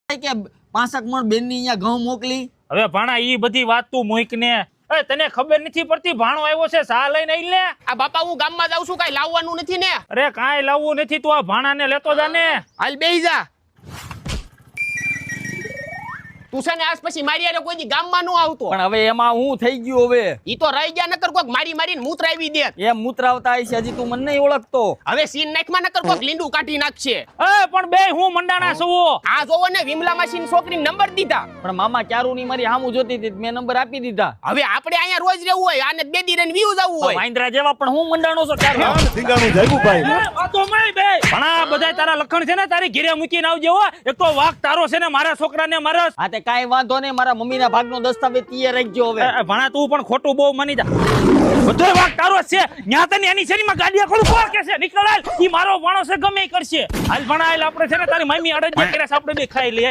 કે 5 મણ બેન ની અહીંયા ઘઉં મોકલી. હવે ભાણા ઈ બધી વાત તું મૂક ને. એ તને ખબર નથી પડતી ભાણો આવ્યો છે સા લઈને આઈ લે. આ બાપા હું ગામમાં જાઉં છું, કઈ લાવવાનું નથી ને? અરે કાંઈ લાવવું નથી, તું આ ભાણાને લેતો જા ને. હાલ બેહી જા. તું છે ને આજ પછી મારી હારે કોઈ દી ગામમાં ન આવતો. પણ હવે એમાં હું થઈ ગયું હવે ઈ તો રહી ગયા, નકર કોક મારી મારીને મૂતરાવી દે. એમ મૂતરાવતા હશે, હજી તું મને નહીં ઓળખતો. હવે સીન નાખમાં નકર કોક લીંડું કાઢી નાખશે. એ પણ બે હું મંડાણા છું. આ જોવો ને વિમલા માસીની છોકરીને નંબર દીધા. પણ મામા ચારુની મારી હામું જોતી હતી, મેં નંબર આપી દીધા. હવે આપણે અહીંયા રોજ રહેવું હોય, આને 2 દી રહીને વ્યૂઝ આવવું હોય. વાંદરા જેવા પણ હું મંડાણો છો ચારુ. સિંગાનું જાગ્યું ભાઈ. આ તો મેં બે ભણા બધા તારા લખણ છે ને તારી ઘરે મૂકીને આવજે હો. એક તો વાઘ તારો છે ને મારા છોકરાને મારસ. હા તે કાંઈ વાંધો નહીં, મારા મમ્મીના ભાગનો દસ્તાવેજ તૈયાર રાખજો હવે. ભણા તું પણ ખોટું બહુ માની જા. બધો વાઘ તારો જ છે. ન્યા તને એની શેરીમાં ગાડીયા ખોલું કોણ કે છે? નીકળ હાલ, ઈ મારો વાણો છે, ગમે ઈ કરશે. હાલ ભણા હાલ, આપણે છે ને તારી મમ્મી અડદ જે કરે છે આપણે બે ખાઈ લઈએ.